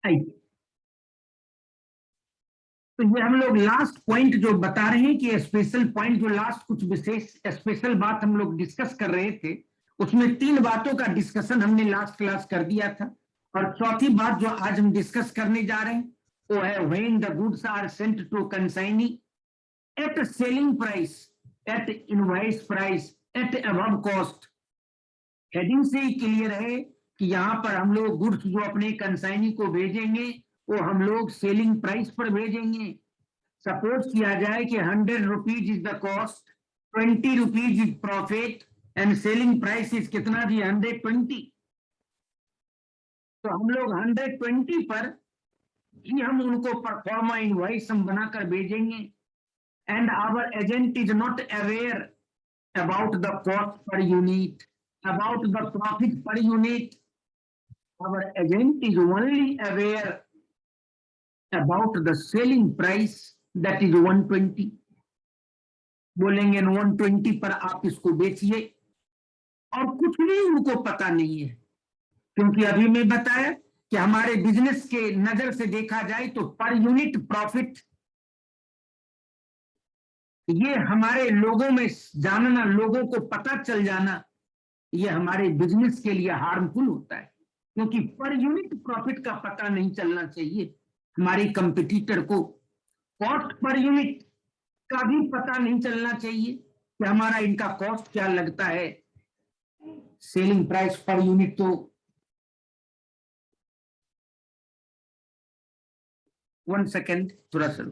आइए, तो ये हम लोग लास्ट पॉइंट जो बता रहे हैं कि स्पेशल पॉइंट, जो लास्ट कुछ विशेष स्पेशल बात हम लोग डिस्कस कर रहे थे, उसमें तीन बातों का डिस्कशन हमने लास्ट क्लास कर दिया था। और चौथी बात जो आज हम डिस्कस करने जा रहे हैं वो है when the goods are sent to consignee at selling price, at invoice price, at above cost. Heading से ही क्लियर है कि यहाँ पर हम लोग गुड्स जो अपने कंसाइनी को भेजेंगे वो हम लोग सेलिंग प्राइस पर भेजेंगे। सपोज किया जाए कि 100 rupees is the cost, 20 rupees is profit and selling price is कितना जी, 120। तो हम लोग 120 पर ही हम उनको परफॉर्मा इनवॉइस हम बनाकर भेजेंगे। And our agent is not aware about the cost per unit, about the profit per unit. Our agent is only aware about the selling price, that is 120. बोलेंगे 120 पर आप इसको बेचिए, और कुछ भी उनको पता नहीं है। क्योंकि अभी मैं बताया कि हमारे बिजनेस के नजर से देखा जाए तो पर यूनिट प्रॉफिट, ये हमारे लोगों में जानना, लोगों को पता चल जाना, ये हमारे बिजनेस के लिए हार्मफुल होता है। क्योंकि पर यूनिट प्रॉफिट का पता नहीं चलना चाहिए हमारे कंपटीटर को। कॉस्ट पर यूनिट का भी पता नहीं चलना चाहिए कि हमारा इनका कॉस्ट क्या लगता है। सेलिंग प्राइस पर यूनिट तो 1 सेकेंड, थोड़ा सा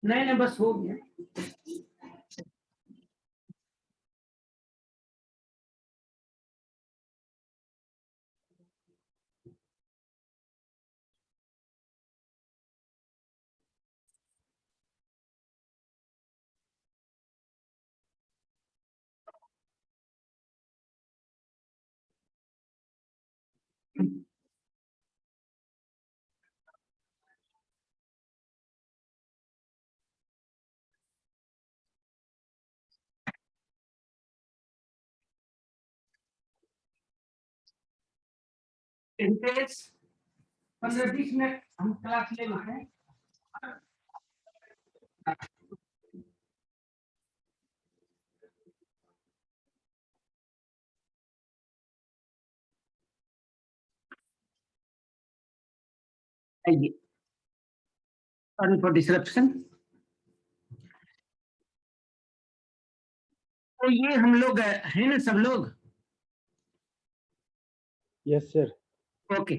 नहीं नहीं बस हो गया। इंटरेस्ट 15-20 मिनट हम क्लास ले लेते हैं। आइए, सॉरी फॉर डिसरप्शन। तो ये हम लोग हैं ना सब लोग? Yes sir. ओके।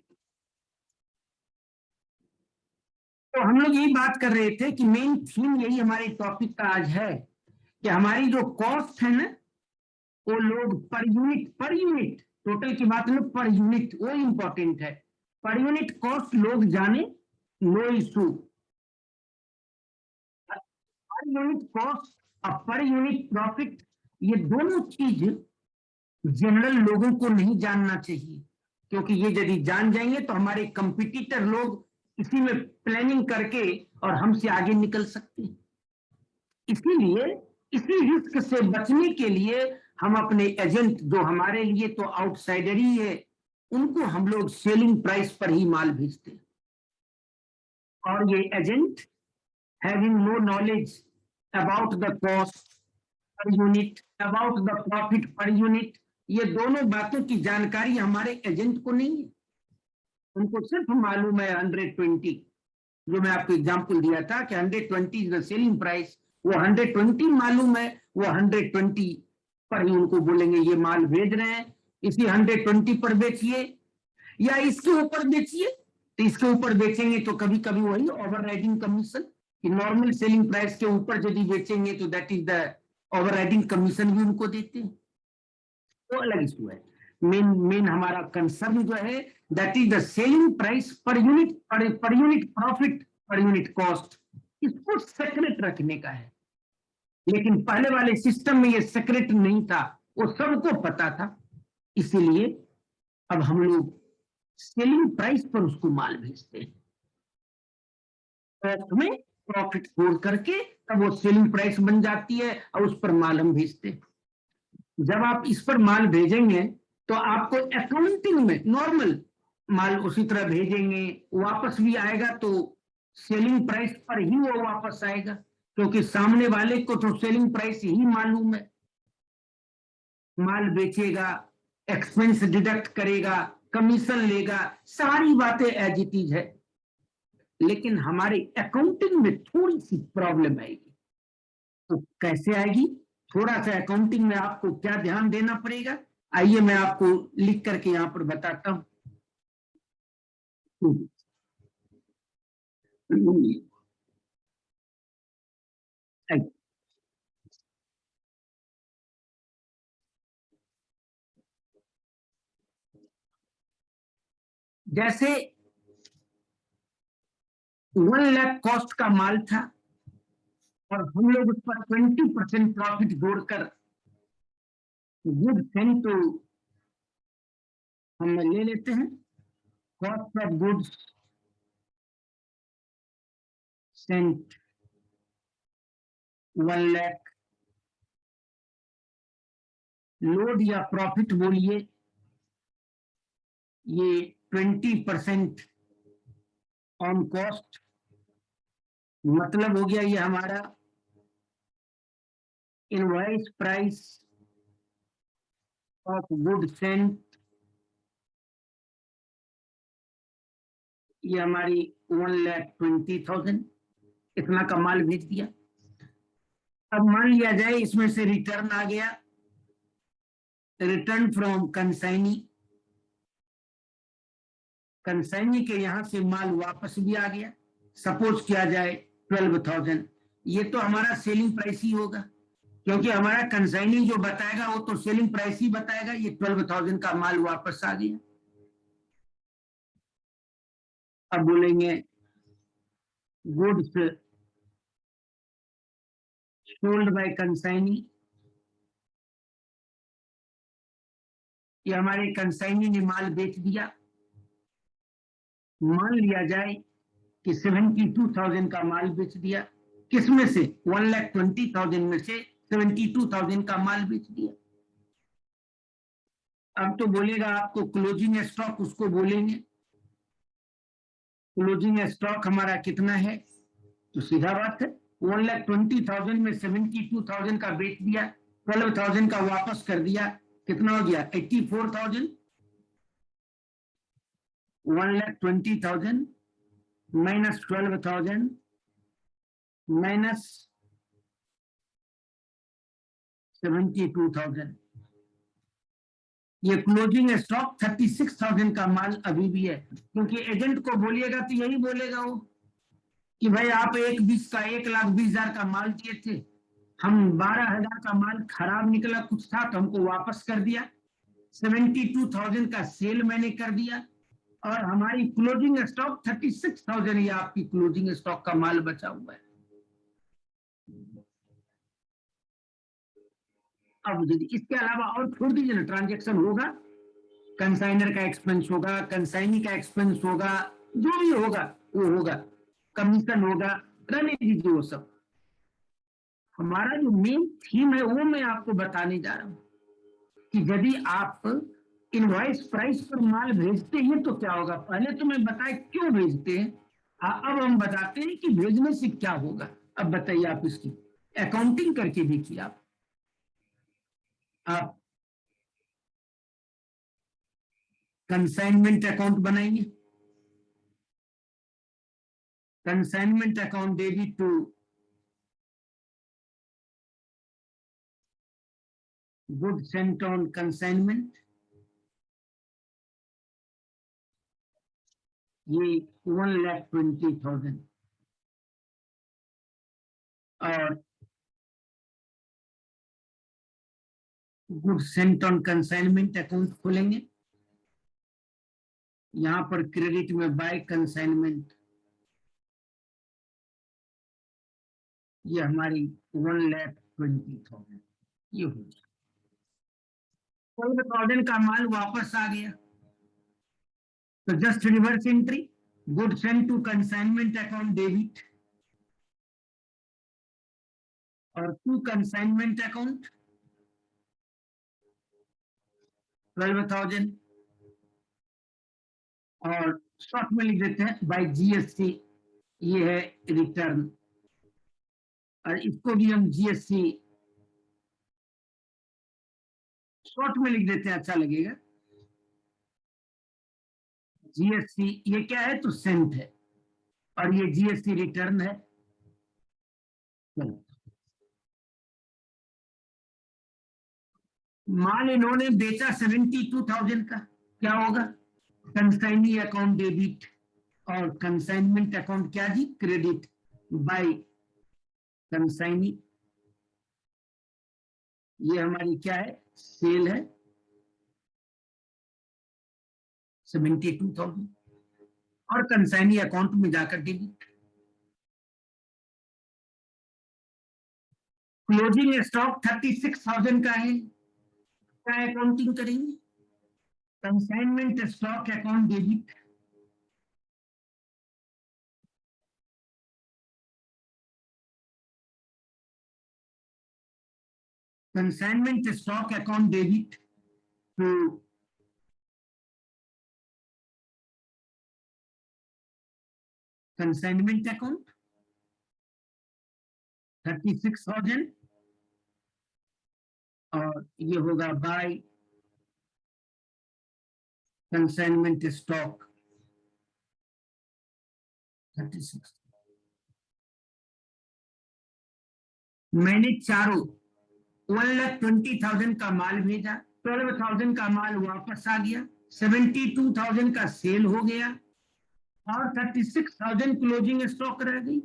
तो हम लोग यही बात कर रहे थे कि मेन थीम यही हमारे टॉपिक का आज है कि हमारी जो कॉस्ट है ना, वो लोग पर यूनिट टोटल की बात नहीं, पर यूनिट वो इंपॉर्टेंट है। पर यूनिट कॉस्ट लोग जाने, no issue. Per unit cost और पर यूनिट प्रॉफिट, ये दोनों चीज जनरल लोगों को नहीं जानना चाहिए, क्योंकि ये यदि जान जाएंगे तो हमारे कंपटीटर लोग इसी में प्लानिंग करके और हमसे आगे निकल सकते हैं। इसीलिए इसी रिस्क से बचने के लिए हम अपने एजेंट, जो हमारे लिए तो आउटसाइडर ही है, उनको हम लोग सेलिंग प्राइस पर ही माल भेजते हैं। और ये agent having no knowledge about the cost per unit, about the profit per unit, ये दोनों बातों की जानकारी हमारे एजेंट को नहीं है। उनको सिर्फ मालूम है 120, जो मैं आपको एग्जांपल दिया था कि 120 इज द सेलिंग प्राइस, वो 120 मालूम है, वो 120 पर ही उनको बोलेंगे ये माल भेज रहे हैं, इसी 120 पर बेचिए या इसके ऊपर बेचिए। तो इसके ऊपर बेचेंगे तो कभी कभी वही ओवर राइडिंग कमीशन, कि नॉर्मल सेलिंग प्राइस के ऊपर यदि बेचेंगे तो that is the over riding commission भी उनको देते हैं, तो अलग इशू है। मेन मेन हमारा कंसर्न जो है that is the selling price per unit, per unit profit, per unit cost, इसको सेक्रेट रखने का है। लेकिन पहले वाले सिस्टम में ये सेक्रेट नहीं था, वो सबको पता था। इसीलिए अब हम लोग सेलिंग प्राइस पर उसको माल भेजते हैं, कॉस्ट में प्रॉफिट जोड़ करके तब वो सेलिंग प्राइस बन जाती है और उस पर माल हम भेजते हैं। जब आप इस पर माल भेजेंगे तो आपको अकाउंटिंग में नॉर्मल माल उसी तरह भेजेंगे, वापस भी आएगा तो सेलिंग प्राइस पर ही वो वापस आएगा, क्योंकि सामने वाले को तो सेलिंग प्राइस ही मालूम है। माल बेचेगा, एक्सपेंस डिडक्ट करेगा, कमीशन लेगा, सारी बातें एज इट इज है। लेकिन हमारे अकाउंटिंग में थोड़ी सी प्रॉब्लम आएगी। तो कैसे आएगी? थोड़ा सा अकाउंटिंग में आपको क्या ध्यान देना पड़ेगा, आइए मैं आपको लिख करके यहां पर बताता हूं। जैसे 1 लाख कॉस्ट का माल था और हम लोग उस पर 20% प्रॉफिट जोड़कर गुड सेंट तो हम ले लेते हैं। Cost of goods Saint 1 lakh, load या प्रॉफिट बोलिए, ये 20% ऑन कॉस्ट, मतलब हो गया ये हमारा invoice price of good sent, ये हमारी 1,20,000, इतना का माल भेज दिया। अब मान लिया जाए इसमें से रिटर्न आ गया, रिटर्न फ्रॉम कंसाइनी, कंसाइनी के यहां से माल वापस भी आ गया, सपोज किया जाए 12,000, ये तो हमारा सेलिंग प्राइस ही होगा, क्योंकि हमारा कंसाइनी जो बताएगा वो तो सेलिंग प्राइस ही बताएगा। ये 12,000 का माल वापस आ गया। अब बोलेंगे गुड्स सोल्ड बाय कंसाइनी, ये हमारे कंसाइनी ने माल बेच दिया। मान लिया जाए कि 72,000 का माल बेच दिया, किसमें से? 1,20,000 में से 72,000 का माल बेच दिया। अब तो बोलेगा आपको क्लोजिंग स्टॉक, उसको बोलेंगे क्लोजिंग स्टॉक हमारा कितना है, तो सीधा बात है 1,20,000 में 72,000 का बेच दिया, 12,000 का वापस कर दिया, कितना हो गया? 84,000। 1,20,000 माइनस 12,000 माइनस 72,000, ये क्लोजिंग स्टॉक 36,000 का माल अभी भी है, क्योंकि एजेंट को बोलिएगा तो यही बोलेगा वो कि भाई आप 1,20,000 का माल दिए थे, हम 12,000 का माल खराब निकला कुछ था तो हमको वापस कर दिया, 72,000 का सेल मैंने कर दिया, और हमारी क्लोजिंग स्टॉक 36,000 ये आपकी क्लोजिंग स्टॉक का माल बचा हुआ है। अब यदि इसके अलावा और छोड़ दीजिए ना, ट्रांजेक्शन होगा, कंसाइनर का एक्सपेंस होगा, कंसाइनी का एक्सपेंस होगा, जो भी होगा वो होगा, कमीशन होगा, रहने दीजिए वो सब। हमारा जो मेन थीम है वो मैं आपको बताने जा रहा हूं कि यदि आप इनवॉइस प्राइस पर माल भेजते हैं तो क्या होगा। पहले तो मैं बताए क्यों भेजते हैं, अब हम बताते हैं कि भेजने से क्या होगा। अब बताइए आप इसकी अकाउंटिंग करके देखिए। आप कंसाइनमेंट अकाउंट बनाएंगे, consignment account debit to good sent on consignment, ये 1,20,000, और good sent on consignment account खोलेंगे, यहां पर क्रेडिट में बाय कंसाइनमेंट, ये हमारी 1,20,000 ये हो गया। 12,000 का माल वापस आ गया तो just reverse entry, good send to consignment account debit और टू कंसाइनमेंट अकाउंट 12,000, और शॉर्ट में लिख देते हैं बाय जीएसटी, ये है रिटर्न, और इसको भी हम जीएसटी शॉर्ट में लिख देते हैं, अच्छा लगेगा। जीएसटी ये क्या है तो सेंट है, और ये जीएसटी रिटर्न है। माल इन्होंने बेचा 72,000 का, क्या होगा, कंसाइनी अकाउंट डेबिट और कंसाइनमेंट अकाउंट क्या जी, क्रेडिट बाय कंसाइनी, ये हमारी क्या है, सेल है 72,000, और कंसाइनी अकाउंट में जाकर डेबिट। क्लोजिंग स्टॉक 36,000 का है, क्या अकाउंटिंग करेंगे, consignment stock account debit, consignment stock account debit to consignment account 36,000, और ये होगा बाय कंसाइनमेंट स्टॉक 36। मैंने चारों 1,20,000 का माल भेजा, 12,000 का माल वापस आ गया, 72,000 का सेल हो गया, और 36,000 क्लोजिंग स्टॉक रह गई।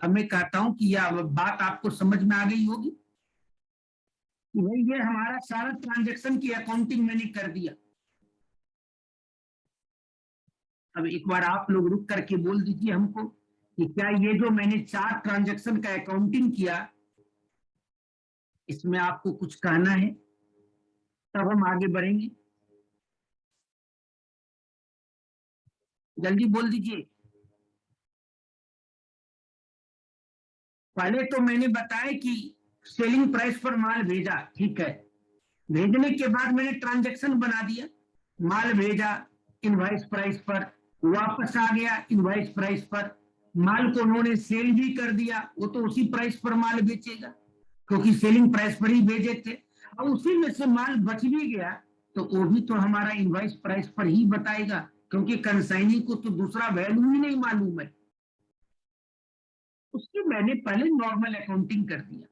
अब मैं कहता हूं कि यह बात आपको समझ में आ गई होगी कि भाई ये हमारा सारा ट्रांजेक्शन की अकाउंटिंग मैंने कर दिया। अब एक बार आप लोग रुक करके बोल दीजिए हमको कि क्या ये जो मैंने 4 ट्रांजेक्शन का अकाउंटिंग किया, इसमें आपको कुछ कहना है, तब हम आगे बढ़ेंगे। जल्दी बोल दीजिए। पहले तो मैंने बताया कि सेलिंग प्राइस पर माल भेजा, ठीक है, भेजने के बाद मैंने ट्रांजैक्शन बना दिया, माल भेजा इनवॉइस प्राइस पर, वापस आ गया इनवॉइस प्राइस पर, माल को उन्होंने सेल भी कर दिया, वो तो उसी प्राइस पर माल बेचेगा क्योंकि सेलिंग प्राइस पर ही भेजे थे, और उसी में से माल बच भी गया तो वो भी तो हमारा इनवॉइस प्राइस पर ही बताएगा, क्योंकि कंसाइनी को तो दूसरा वैल्यू ही नहीं मालूम है, उसकी मैंने पहले नॉर्मल अकाउंटिंग कर दिया।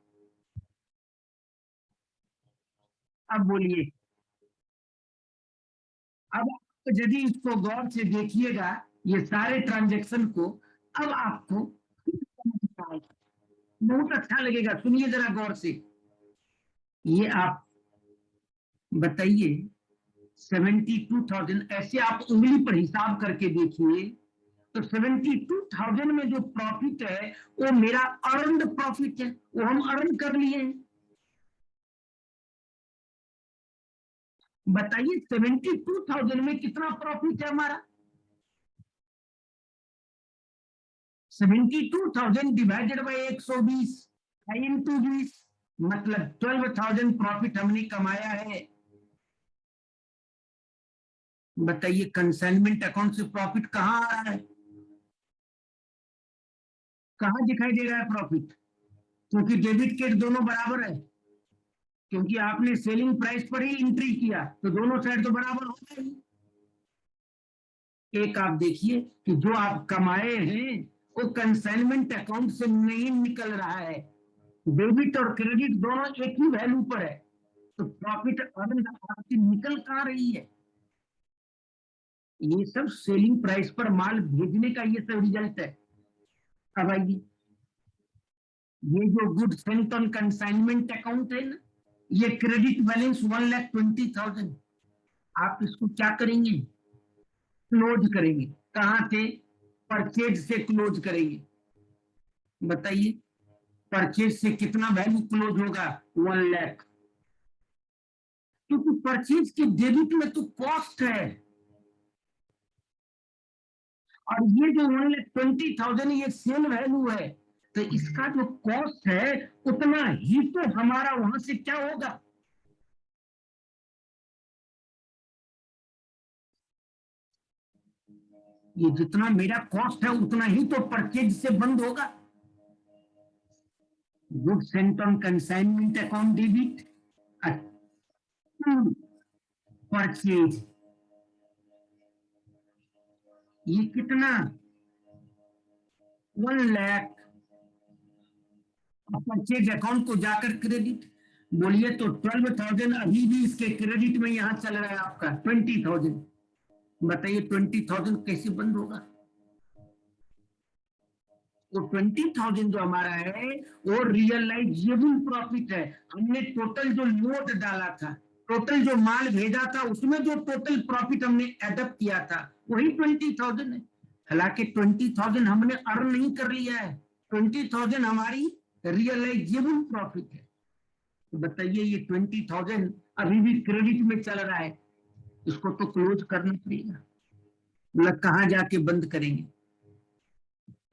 अब बोलिए, अब यदि इसको गौर से देखिएगा, ये सारे ट्रांजेक्शन को अब आपको बहुत अच्छा लगेगा, सुनिए जरा गौर से। ये आप बताइए 72,000, ऐसे आप उंगली पर हिसाब करके देखिए तो 72,000 में जो प्रॉफिट है वो मेरा अर्नड प्रॉफिट है, वो हम अर्न कर लिए हैं। बताइए 72,000 में कितना प्रॉफिट है हमारा? 72,000 डिवाइडेड बाई 120 इंटू 20, मतलब 12,000 प्रॉफिट हमने कमाया है। बताइए कंसाइनमेंट अकाउंट से प्रॉफिट कहाँ आ रहा है, कहाँ दिखाई दे रहा है प्रॉफिट? क्योंकि डेबिट क्रेडिट दोनों बराबर है, क्योंकि आपने सेलिंग प्राइस पर ही एंट्री किया तो दोनों साइड तो बराबर हो जाएगी। एक आप देखिए कि जो आप कमाए हैं वो कंसाइनमेंट अकाउंट से नहीं निकल रहा है, डेबिट और क्रेडिट दोनों एक ही वैल्यू पर है, तो प्रॉफिट अर्न आपकी निकल कहाँ रही है? ये सब सेलिंग प्राइस पर माल भेजने का ये सब रिजल्ट है। अब आइए, ये जो good sent on consignment account है ना, ये क्रेडिट बैलेंस 1,20,000, आप इसको क्या करेंगे? क्लोज करेंगे। कहां से? परचेज से क्लोज करेंगे। बताइए परचेज से कितना वैल्यू क्लोज होगा? 1,00,000, क्योंकि परचेज के डेबिट में तो कॉस्ट है, और ये जो 1,20,000 ये सेल वैल्यू है, तो इसका जो कॉस्ट है उतना ही तो हमारा वहां से क्या होगा? ये जितना मेरा कॉस्ट है उतना ही तो परचेज से बंद होगा। Good sent on consignment account debit purchase, ये कितना? 1,00,000। परचेज अकाउंट को जाकर क्रेडिट बोलिए तो 12,000 अभी भी इसके क्रेडिट में यहां चल रहा है आपका 20,000। बताइए 20,000 कैसे बंद होगा? वो 20,000 जो हमारा है वो रियलाइजेबल प्रॉफिट है। हमने टोटल जो लोड डाला था, टोटल जो माल भेजा था, उसमें जो टोटल प्रॉफिट हमने एडप्ट किया था वही 20,000 है। हालांकि 20,000 हमने अर्न नहीं कर लिया है, 20,000 हमारी रियलाइजेबल प्रॉफिट है। तो बताइए ये 20,000 अभी भी क्रेडिट में चल रहा है, इसको तो क्लोज करना पड़ेगा। मतलब कहाँ जाके बंद करेंगे?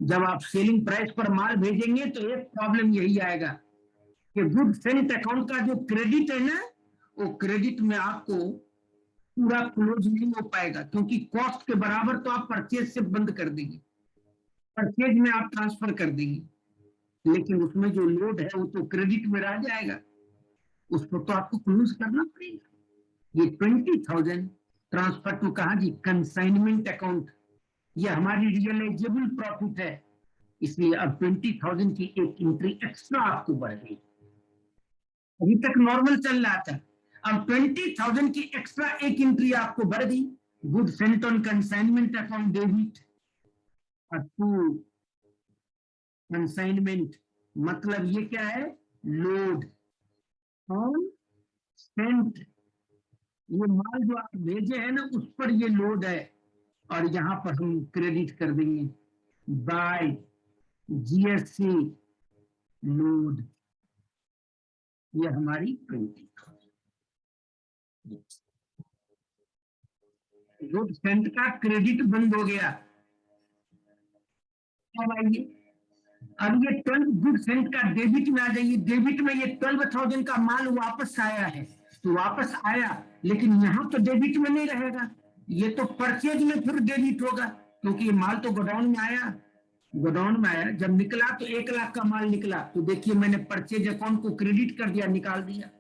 जब आप सेलिंग प्राइस पर माल भेजेंगे तो एक प्रॉब्लम यही आएगा कि गुड सेंट अकाउंट का जो क्रेडिट है ना, वो क्रेडिट में आपको पूरा क्लोज नहीं हो पाएगा, क्योंकि कॉस्ट के बराबर तो आप परचेज से बंद कर देंगे, परचेज में आप ट्रांसफर कर देंगे, लेकिन उसमें जो लोड है वो तो क्रेडिट में रह जाएगा, उसको तो आपको क्लोज करना पड़ेगा। ये 20,000 ट्रांसफर टू कहा जी? Consignment account. ये हमारी रियलाइजेबल प्रॉफिट है, इसलिए अब 20,000 की एक एंट्री एक्स्ट्रा आपको बढ़ गई। अभी तक नॉर्मल चल रहा था, अब 20,000 की एक्स्ट्रा एक एंट्री आपको बढ़ गई। Good sent on consignment account debit to consignment, मतलब ये क्या है? लोड ऑन सेंट, ये माल जो आप भेजे हैं ना उस पर ये लोड है, और यहां पर हम क्रेडिट कर देंगे बाय जीएससी लोड, ये हमारी 20,000। गुड सेंट का क्रेडिट बंद हो गया। अब आइए, अब ये 12 गुड सेंट का डेबिट में आ जाइए। डेबिट में ये 12,000 का माल वापस आया है, तो वापस आया, लेकिन यहाँ तो डेबिट में नहीं रहेगा, ये तो परचेज में फिर डेबिट होगा, क्योंकि ये माल तो गोडाउन में आया। गोडाउन में आया, जब निकला तो 1,00,000 का माल निकला, तो देखिए मैंने परचेज अकाउंट को क्रेडिट कर दिया, निकाल दिया।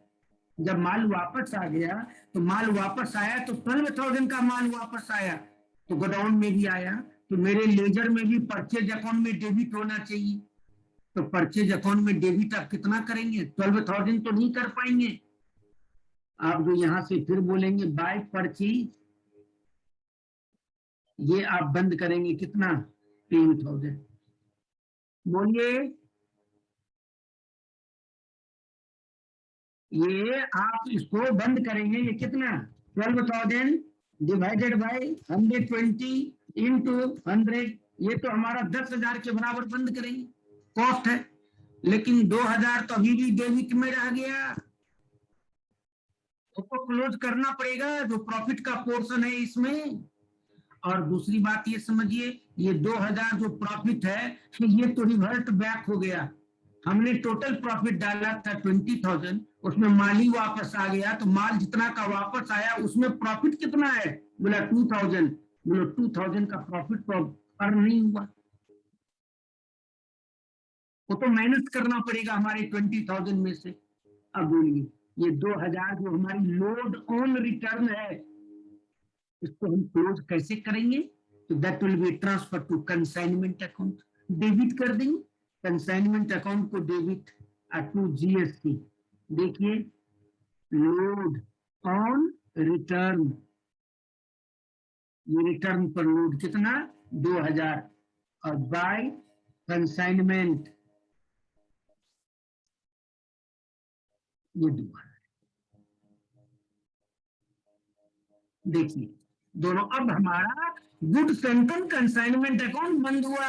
जब माल वापस आ गया, तो माल वापस आया तो 12,000 का माल वापस आया, तो गोडाउन में भी आया, तो मेरे लेजर में भी परचेज अकाउंट में डेबिट होना चाहिए। तो परचेज अकाउंट में डेबिट आप कितना करेंगे? 12,000 तो नहीं कर पाएंगे। आप जो यहां से फिर बोलेंगे बाय परचेज, ये आप बंद करेंगे कितना? 10,000। बोलिए। ये आप इसको बंद करेंगे, ये कितना 12,000 डिवाइडेड बाई 120 इंटू 100, ये तो हमारा 10,000 के बराबर बंद करेंगे, कॉस्ट है। लेकिन 2,000 तो अभी भी डेबिट में रह गया, उसको क्लोज करना पड़ेगा, जो प्रॉफिट का पोर्शन है इसमें। और दूसरी बात ये समझिए, ये 2,000 जो प्रॉफिट है, ये तो रिवर्ट बैक हो गया। हमने टोटल प्रॉफिट डाला था 20,000, उसमें माल ही वापस आ गया, तो माल जितना का वापस आया उसमें प्रॉफिट कितना है, बोला 2,000। बोलो 2,000 का प्रॉफिट तो अर्न नहीं हुआ, वो तो माइनस करना पड़ेगा हमारे 20,000 में से। अब बोलिए, ये 2,000 जो हमारी लोड ऑन रिटर्न है, इसको हम क्लोज कैसे करेंगे? तो that will be transfer to consignment account, debit कर देंगे कंसाइनमेंट अकाउंट को, डेबिट टू जीएसटी। देखिए, लोड ऑन रिटर्न, ये रिटर्न पर लोड कितना 2,000, और बाय कंसाइनमेंट ये 2,000। देखिए दोनों, अब हमारा गुड सेंटन कंसाइनमेंट अकाउंट बंद हुआ।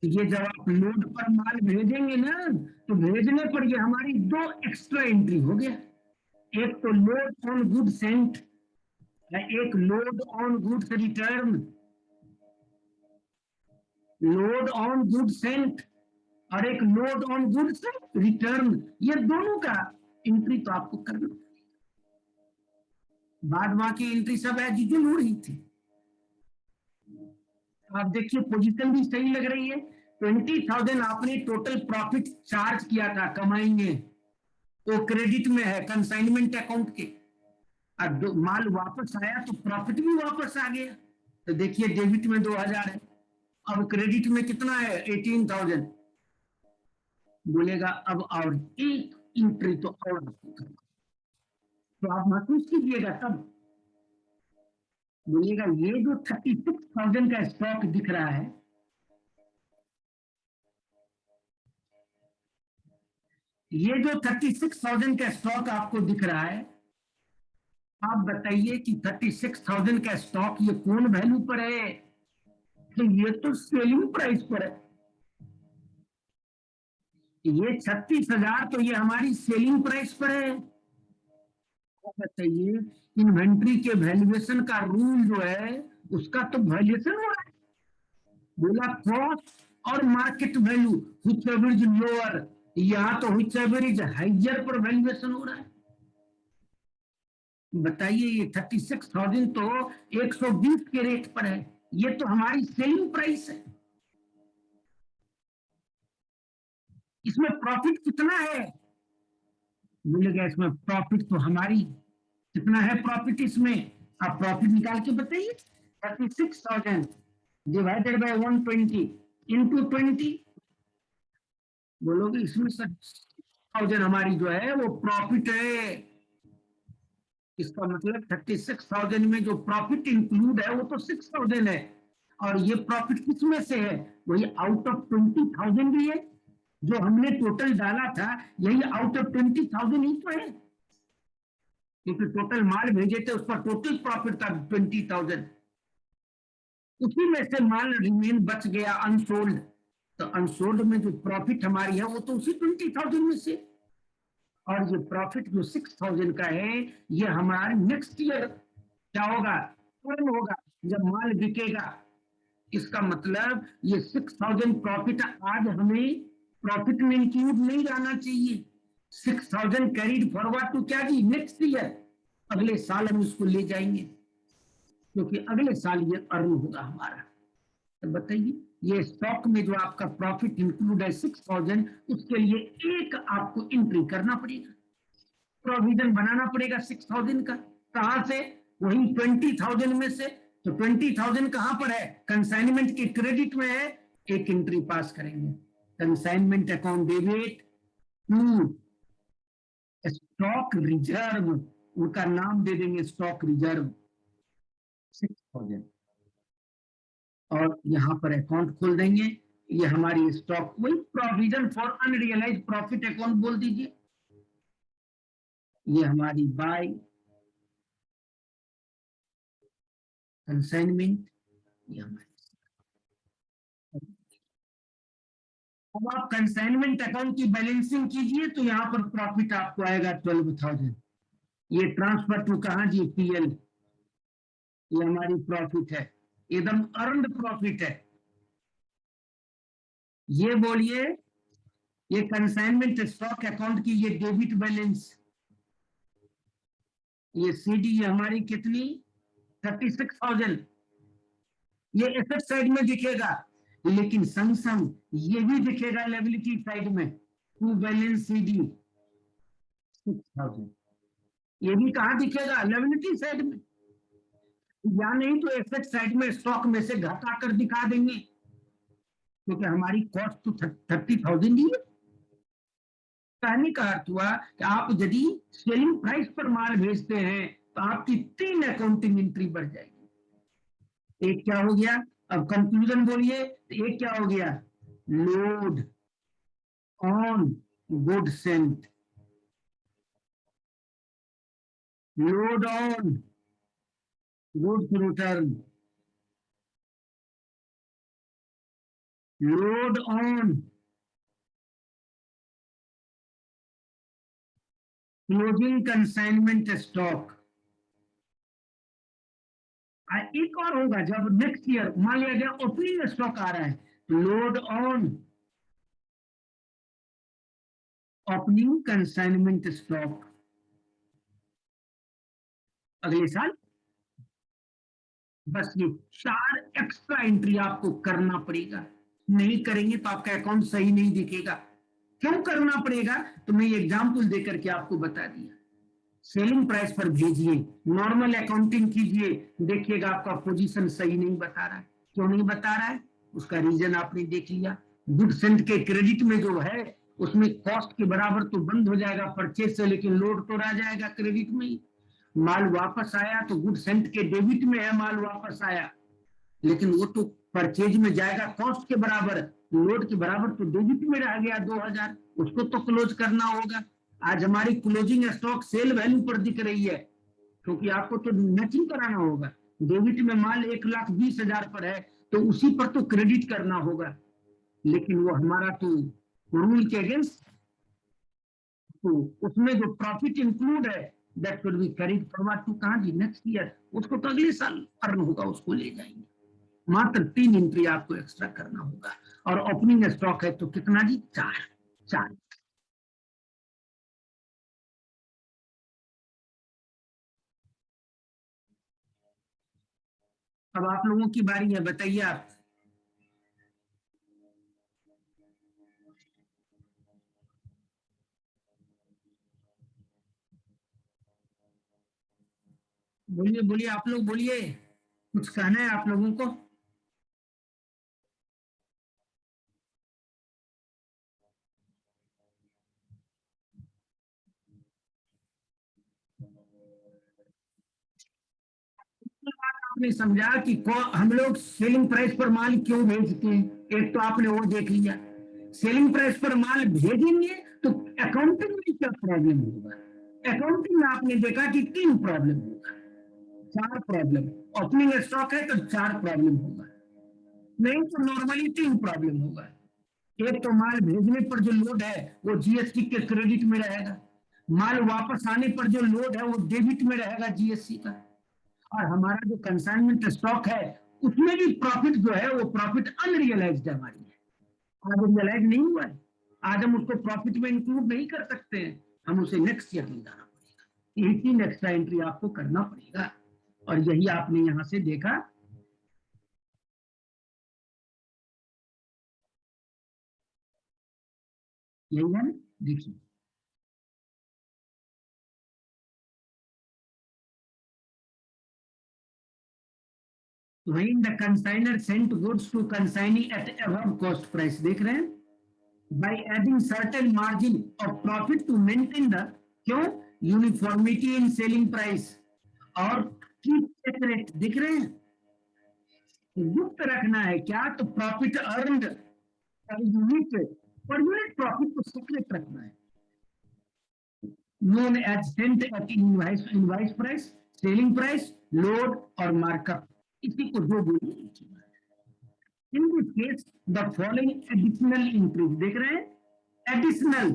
ये जब आप लोड पर माल भेजेंगे ना, तो भेजने पर ये हमारी 2 एक्स्ट्रा एंट्री हो गया। एक तो लोड ऑन गुड सेंट, एक load on goods return, load on good sent, और एक लोड ऑन गुड्स रिटर्न। ये दोनों का एंट्री तो आपको करना, बाद बाकी एंट्री सब एज यूजुअल हो रही थी। आप देखिए पोजीशन भी सही लग रही है। 20,000 आपने टोटल प्रॉफिट चार्ज किया था, कमाएंगे, तो क्रेडिट में है कंसाइनमेंट अकाउंट के, और माल वापस आया तो प्रॉफिट भी वापस आ गया। तो देखिए डेबिट में 2,000 है, अब क्रेडिट में कितना है 18,000। बोलेगा अब और एक एंट्री तो और, तो आप महसूस कीजिएगा तब। बोलिएगा ये जो 36,000 का स्टॉक दिख रहा है, ये जो 36,000 का स्टॉक आपको दिख रहा है, आप बताइए कि 36,000 का स्टॉक ये कौन वैल्यू पर है? तो ये तो सेलिंग प्राइस पर है। ये 36,000 तो ये हमारी सेलिंग प्राइस पर है। आप बताइए, इन्वेंट्री के वैल्यूएशन का रूल जो है, उसका तो वैल्यूएशन हो रहा है, बोला कॉस्ट और market value, which ever is lower, यहाँ तो व्हिच एवर इज हाइयर पर वैल्यूएशन हो रहा है। बताइए, ये 36,000 तो 120 के रेट पर है, ये तो हमारी सेलिंग प्राइस है। इसमें प्रॉफिट कितना है? बोलेगा इसमें प्रॉफिट तो हमारी, कितना है प्रॉफिट इसमें? आप प्रॉफिट निकाल के बताइए। 36,000 डिवाइडेड बाय 120 इंटू 20, बोलोगे इसमें 6,000 हमारी जो है वो प्रॉफिट है। इसका मतलब 36,000 में जो प्रॉफिट इंक्लूड है वो तो 6,000 है, और ये प्रॉफिट किसमें से है? वही आउट ऑफ 20,000 भी है, जो हमने टोटल डाला था, यही आउट ऑफ 20,000 ही तो है, क्योंकि टोटल माल भेजे थे उस पर टोटल प्रॉफिट था 20,000, उसी में से माल रिमेन बच गया अनसोल्ड, तो अनसोल्ड में जो प्रॉफिट हमारी है वो तो उसी 20,000 में से। और ये प्रॉफिट जो 6,000 का है, ये हमारे नेक्स्ट ईयर क्या होगा, अर्न होगा जब माल बिकेगा। इसका मतलब ये 6,000 प्रॉफिट आज हमें प्रॉफिट में इंक्लूड नहीं रहना चाहिए। 6,000 कैरीड फॉरवर्ड टू क्या जी, नेक्स्ट ईयर, अगले साल हम इसको ले जाएंगे, क्योंकि अगले साल ये अर्न होगा हमारा। तो बताइए, ये स्टॉक में जो आपका प्रॉफिट इंक्लूड है 6,000, उसके लिए एक आपको एंट्री करना पड़ेगा, प्रोविजन बनाना पड़ेगा 6,000 का। कहां से? वही 20,000 में से। तो 20,000 कहां पर है? कंसाइनमेंट के क्रेडिट में है, एक एंट्री पास करेंगे, consignment account debit to stock reserve, उनका नाम दे देंगे स्टॉक रिजर्व 6,000, और यहां पर अकाउंट खोल देंगे, ये हमारी स्टॉक, वही provision for unrealise profit account बोल दीजिए। ये हमारी बाय कंसाइनमेंट, ये हमारी। अब आप कंसाइनमेंट अकाउंट की बैलेंसिंग कीजिए तो यहाँ पर प्रॉफिट आपको आएगा 12,000। ये ट्रांसफर टू कहाँ जी, पीएल, ये हमारी प्रॉफिट है, एकदम अर्नड प्रॉफिट है। ये बोलिए, ये कंसाइनमेंट स्टॉक अकाउंट की ये डेबिट बैलेंस, ये सीडी हमारी कितनी 36,000, ये एसेट साइड में दिखेगा, लेकिन संग संग ये भी दिखेगा लायबिलिटी साइड में, टू बैलेंस सीडी 6,000, ये भी कहाँ दिखेगा, लायबिलिटी साइड में। या नहीं तो एसेट साइड में स्टॉक में से घटा कर दिखा देंगे, क्योंकि हमारी कॉस्ट तो 30,000 ही है। कहने का अर्थ हुआ कि आप यदि सेलिंग प्राइस पर माल भेजते हैं तो आपकी 3 अकाउंटिंग एंट्री बढ़ जाएगी। एक क्या हो गया, अब कंक्लूजन बोलिए, तो एक क्या हो गया, load on good sent, load on goods return, load on closing consignment stock. एक और होगा, जब नेक्स्ट ईयर मान लिया गया ओपनिंग स्टॉक आ रहा है, load on opening consignment stock अगले साल। बस ये 4 एक्स्ट्रा एंट्री आपको करना पड़ेगा, नहीं करेंगे तो आपका अकाउंट सही नहीं दिखेगा। क्यों करना पड़ेगा, तो मैं एग्जाम्पल देकर के आपको बता दिया। सेलिंग प्राइस पर भेजिए, नॉर्मल अकाउंटिंग कीजिए, देखिएगा आपका पोजीशन सही नहीं बता रहा है। क्यों नहीं बता रहा है, उसका रीजन आपने देख लिया। गुड सेंट के क्रेडिट में जो है उसमें कॉस्ट के बराबर तो बंद हो जाएगा परचेज से, लेकिन लोड तो रह जाएगा क्रेडिट में ही। माल वापस आया तो गुड सेंट के डेबिट में है, माल वापस आया, लेकिन वो तो परचेज में जाएगा कॉस्ट के बराबर, लोड के बराबर तो डेबिट में रह गया 2,000, उसको तो क्लोज करना होगा। आज हमारी क्लोजिंग स्टॉक सेल वैल्यू पर दिख रही है, क्योंकि आपको तो मैचिंग कराना होगा। डेबिट में माल 1,20,000 पर है तो उसी पर तो क्रेडिट करना होगा, लेकिन वो हमारा तो रूल के अगेंस्ट, तो उसमें जो प्रॉफिट इंक्लूड है that will be carried forward to कहां जी, नेक्स्ट ईयर, उसको तो अगले साल अर्न होगा, उसको ले जाएंगे। मात्र 3 एंट्री आपको एक्स्ट्रा करना होगा, और ओपनिंग स्टॉक है तो कितना जी, 4। अब आप लोगों की बारी है, बताइए आप। बोलिए बोलिए, आप लोग बोलिए, कुछ कहना है आप लोगों को। आपने समझा कि हम लोग सेलिंग प्राइस पर माल क्यों भेजते हैं, एक तो आपने वो देख लिया। सेलिंग प्राइस पर माल भेजेंगे तो अकाउंटिंग में क्या प्रॉब्लम होगा, अकाउंटिंग में आपने देखा कि 3 प्रॉब्लम होगा, 4 प्रॉब्लम। ओपनिंग स्टॉक है तो 4 प्रॉब्लम होगा, नहीं तो नॉर्मली 3 प्रॉब्लम होगा। एक तो माल भेजने पर जो लोड है वो जीएसटी के क्रेडिट में रहेगा, माल वापस आने पर जो लोड है वो डेबिट में रहेगा जीएसटी का, और हमारा जो कंसाइनमेंट स्टॉक है उसमें भी प्रॉफिट जो है वो प्रॉफिट अनरियलाइज्ड हमारी है, आज रियलाइज नहीं हुआ है, आज हम उसको प्रॉफिट में इंक्लूड नहीं कर सकते हैं, हम उसे नेक्स्ट ईयर ले जाना पड़ेगा। यही 3 एक्स्ट्रा एंट्री आपको करना पड़ेगा, और यही आपने यहां से देखा। यही है, देखिए when the consignor sent goods to consignee at above cost price, देख रहे हैं, by adding certain margin of profit to maintain the, क्यों, यूनिफॉर्मिटी इन सेलिंग प्राइस, और कीप दिख रहे हैं, गुप्त रखना है क्या, तो profit earned unit per unit profit को सेपरेट रखना है, known as cent at invoice price, selling price, load और markup, इसी को जो बोलिए। In this case the following additional increase, देख रहे हैं एडिशनल,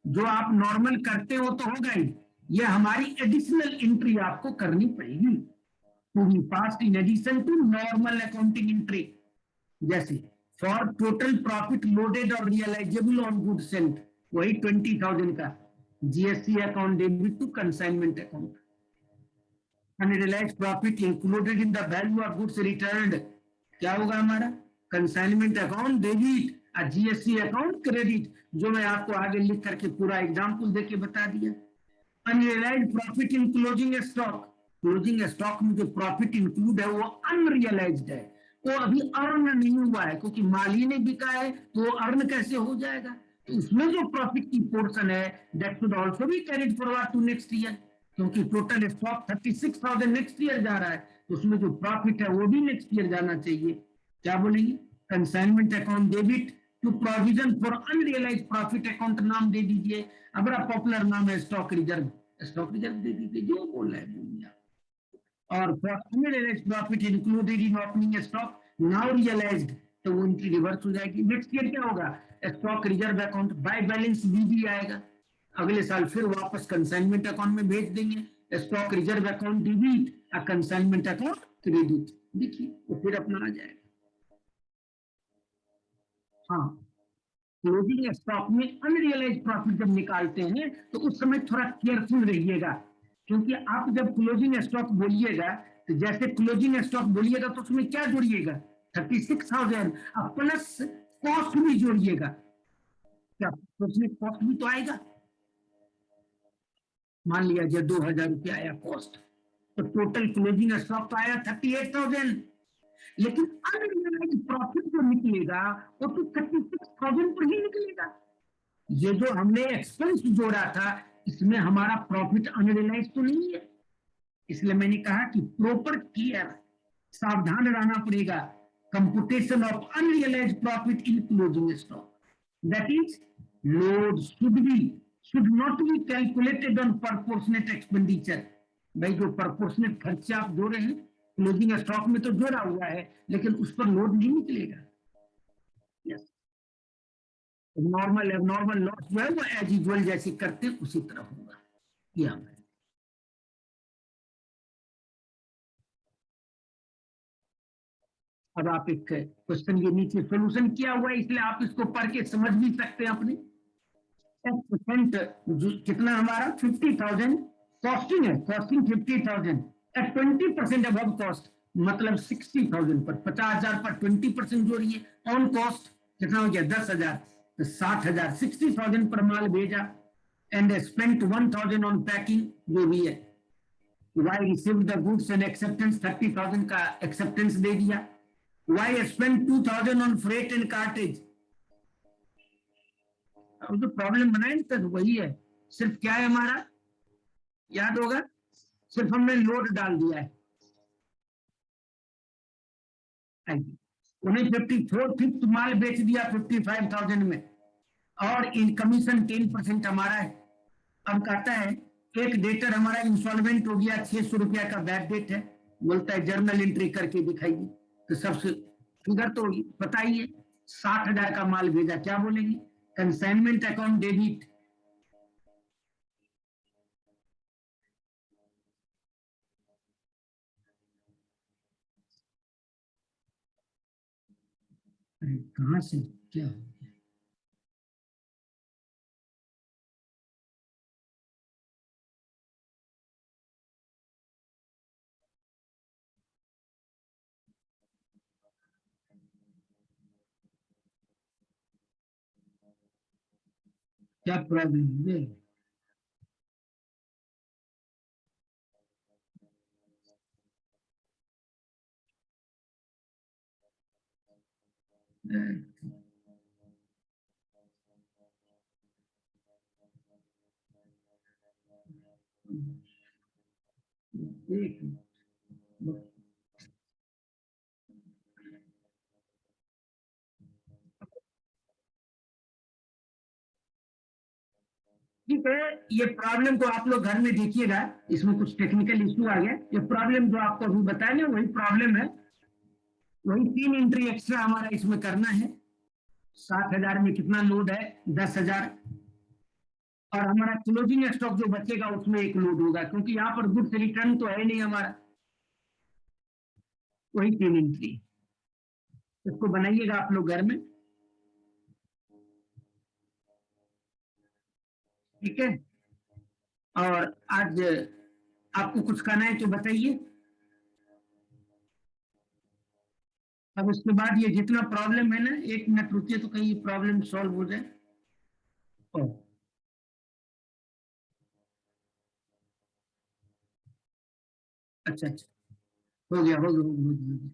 जो आप नॉर्मल करते हो तो होगा ही, ये हमारी एडिशनल एंट्री आपको करनी पड़ेगी to be passed in addition to normal accounting entry. जैसे फॉर टोटल प्रॉफिट लोडेड और रियलाइजेबल ऑन गुड सेंट, वही 20,000 का GST account debit to consignment account. Unrealised profit included in the value of goods returned, क्या होगा हमारा कंसाइनमेंट account debit और GST account credit, जो मैं आपको आगे लिख करके पूरा एग्जांपल देके बता दिया। Unrealised profit in closing stock, closing stock में जो प्रॉफिट इंक्लूड है वो अनरियलाइज्ड है, वो अभी अर्न नहीं हुआ है, क्योंकि माल ही नहीं बिका है तो वो अर्न कैसे हो जाएगा। तो उसमें जो प्रॉफिट की पोर्शन है that should also be carried forward to next year, क्योंकि टोटल स्टॉक 36,000 नेक्स्ट ईयर जा रहा है, तो उसमें जो प्रॉफिट है वो भी नेक्स्ट ईयर जाना चाहिए। क्या बोलेंगे consignment account debit to provision for unrealised profit account नाम दे दीजिए, अब बड़ा पॉपुलर नाम है स्टॉक रिजर्व, स्टॉक रिजर्व दे दीजिए, जो बोल रहे हैं दुनिया। और for unrealised profit included in opening stock now realised, तो वो उनकी रिवर्स हो जाएगी। नेक्स्ट ईयर क्या होगा stock reserve account by balance बीबी आएगा, अगले साल फिर वापस कंसाइनमेंट अकाउंट में भेज देंगे स्टॉक रिजर्व अकाउंट डेबिट और कंसाइनमेंट अकाउंट क्रेडिट, देखिए वो फिर अपना आ जाएगा। हाँ, क्लोजिंग स्टॉक में अनरियलाइज्ड प्रॉफिट जब निकालते हैं तो उस समय थोड़ा केयरफुल रहिएगा, क्योंकि आप जब क्लोजिंग स्टॉक बोलिएगा तो जैसे क्लोजिंग स्टॉक बोलिएगा तो उसमें क्या जोड़िएगा 36,000 और प्लस कॉस्ट भी जोड़िएगा, क्या तो उसमें कॉस्ट भी तो आएगा। मान लिया जाए 2,000 रुपया आया कॉस्ट, तो टोटल क्लोजिंग स्टॉक तो आया 38,000, लेकिन अनरियलाइज्ड प्रॉफिट जो निकलेगा वो तो 36,000 पर ही निकलेगा। ये जो हमने एक्सपेंस जोड़ा था इसमें हमारा प्रॉफिट अनरियलाइज तो नहीं है, इसलिए मैंने कहा कि प्रॉपर केयर, सावधान रहना पड़ेगा। Computation of unrealise profit in closing stock, that is load should not be calculated on proportionate expenditure. भाई जो प्रोपोर्शनेट खर्चे आप जोड़े हैं क्लोजिंग स्टॉक में तो जोड़ा हुआ है, लेकिन उस पर लोड नहीं निकलेगा। yes. नॉर्मल एबनॉर्मल लॉस जो है वो एज यूजुअल जैसे करते उसी तरह होगा। ये हमें अब आप एक क्वेश्चन ये नीचे सोल्यूशन किया हुआ है इसलिए आप इसको पढ़ के समझ भी सकते हैं अपने। परसेंट कितना हमारा 50,000 कॉस्टिंग है, कॉस्टिंग 50,000 एट 20% अबव कॉस्ट, मतलब 60,000 पर 50,000 पर 20% जोड़िए ऑन कॉस्ट कितना हो गया 10,000, तो 60,000 60,000 पर माल भेजा एंड स्पेंट 1,000 ऑन पैकिंग जो भी है। We receive the goods and acceptance 30,000 का एक्सेप्टेंस दे दिया। We spend 2,000 on freight and cartage, जो प्रॉब्लम बनाए तो वही है, सिर्फ क्या है हमारा याद होगा, सिर्फ हमने लोड डाल दिया है। उन्हें 54 फिफ्थ माल बेच दिया 55,000 में और इन कमीशन 10% हमारा है। अब कहता है एक डेटर हमारा इंस्टॉलमेंट हो गया 600 रुपया का बैड डेट है, बोलता है जर्नल एंट्री करके दिखाइए, तो सबसे फिगर तो पता ही है 60,000 का माल भेजा, क्या बोलेंगे कंसाइनमेंट अकाउंट डेबिट। कहां से क्या क्या प्रॉब्लम है। एक ये प्रॉब्लम को आप लोग घर में देखिएगा, इसमें कुछ टेक्निकल इश्यू आ गया। ये प्रॉब्लम जो आपको अभी बताया ना वही प्रॉब्लम है, वही 3 एंट्री एक्स्ट्रा हमारा इसमें करना है। 7,000 में कितना लोड है, 10,000, और हमारा क्लोजिंग स्टॉक जो बचेगा उसमें एक लोड होगा, क्योंकि यहाँ पर गुड्स रिटर्न तो है नहीं हमारा, वही 3 एंट्री। इसको बनाइएगा आप लोग घर में, ठीक है। और आज आपको कुछ कहना है तो बताइए। अब उसके बाद ये जितना प्रॉब्लम है ना, 1 मिनट रुकिए तो कहीं प्रॉब्लम सॉल्व हो जाए। अच्छा अच्छा, हो गया हो गया हो गया, हो गया।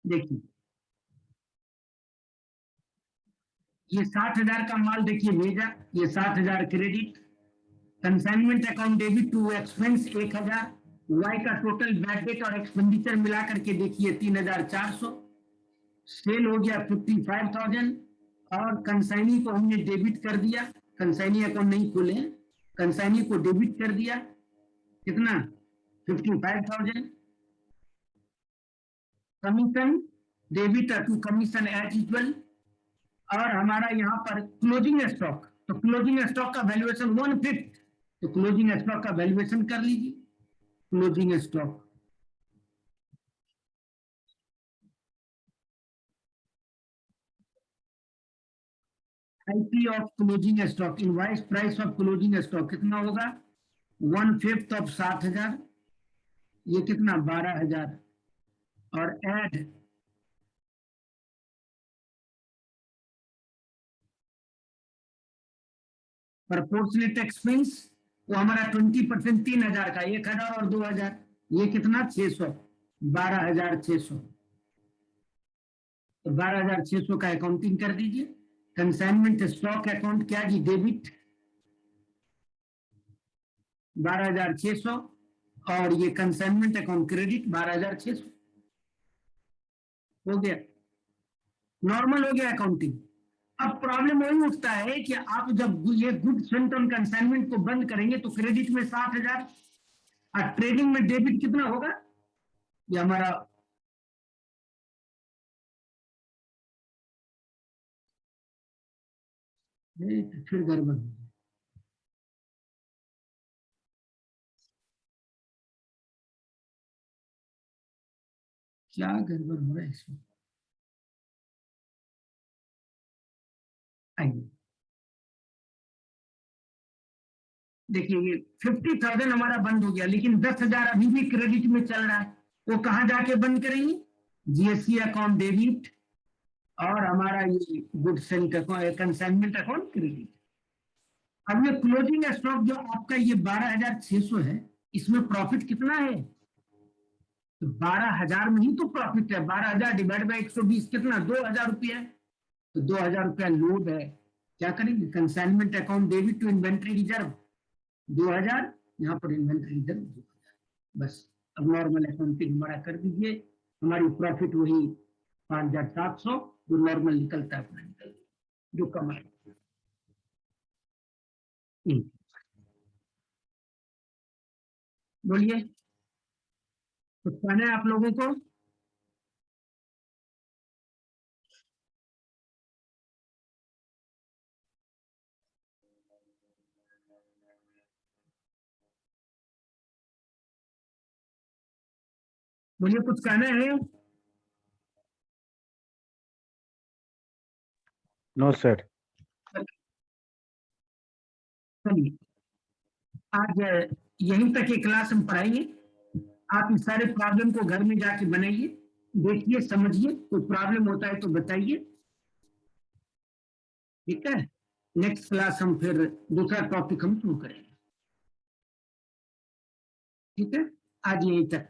देखिए ये 60,000 का माल देखिए भेजा, ये 60,000 credit, consignment account debit to expense 1,000, वाई का टोटल बैड डेट और एक्सपेंडिचर मिला करके देखिए 3,400, सेल हो गया 55,000, और कंसाइनी को हमने डेबिट कर दिया, कंसाइनी अकाउंट नहीं खोले, कंसाइनी को डेबिट कर दिया, कितना 55,000, commission debit to commission as usual, और हमारा यहाँ पर क्लोजिंग स्टॉक, तो क्लोजिंग स्टॉक का वैल्यूएशन 1/5, तो क्लोजिंग स्टॉक का वैल्यूएशन कर लीजिए। Closing stock IP of closing stock, invoice price of closing stock कितना होगा, 1/5 ऑफ 7,000, ये कितना 12,000, और एड प्रपोर्शनेट एक्सपेंस, वो हमारा 20% 3,000 का, 1,000 और 2,000, ये कितना 600, 12,600, तो 12,600 का अकाउंटिंग कर दीजिए। कंसाइनमेंट स्टॉक अकाउंट क्या जी, डेबिट 12,600, और ये कंसाइनमेंट अकाउंट क्रेडिट 12,600, हो गया, नॉर्मल हो गया अकाउंटिंग। अब प्रॉब्लम वही उठता है कि आप जब ये गुड सेंट ऑन कंसाइनमेंट को बंद करेंगे तो क्रेडिट में 60,000, और ट्रेडिंग में डेबिट कितना होगा, ये हमारा फिर गड़बड़, क्या गड़बड़ हो रहा है इसमें, आइए देखिए, ये 50,000 हमारा बंद हो गया, लेकिन 10,000 अभी भी क्रेडिट में चल रहा है, वो कहाँ जाके बंद करेंगे, जीएसटी अकाउंट डेबिट, और हमारा ये good sent consignment account credit. अब ये क्लोजिंग स्टॉक जो आपका ये 12,600 है, इसमें प्रॉफिट कितना है, तो 12,000 में ही तो प्रॉफिट है, 12,000 डिवाइड बाई 120 कितना 2,000 रुपया है, तो 2,000 रुपया लोड है, क्या करेंगे, consignment account debit to inventory reserve 2,000, यहाँ पर इन्वेंट्री रिजर्व 2,000, बस। अब नॉर्मल अकाउंटिंग हमारा कर दीजिए, हमारी प्रॉफिट वही 5,700 जो नॉर्मल निकलता है अपना निकल जो कमाए। बोलिए, कुछ कहना है आप लोगों को। बोलिए, कुछ कहना है। No sir. चलिए, आज यहीं तक ये क्लास हम पढ़ाएंगे। आप इस सारे प्रॉब्लम को घर में जाके बनाइए, देखिए, समझिए, कोई प्रॉब्लम होता है तो बताइए, ठीक है। नेक्स्ट क्लास हम फिर दूसरा टॉपिक हम शुरू करेंगे, ठीक है। आज यहीं तक,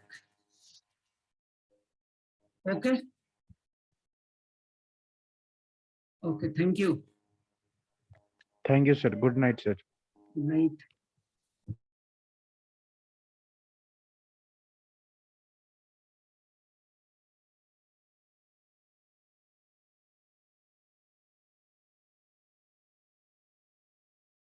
okay okay, thank you, thank you sir. Good night sir. Good night.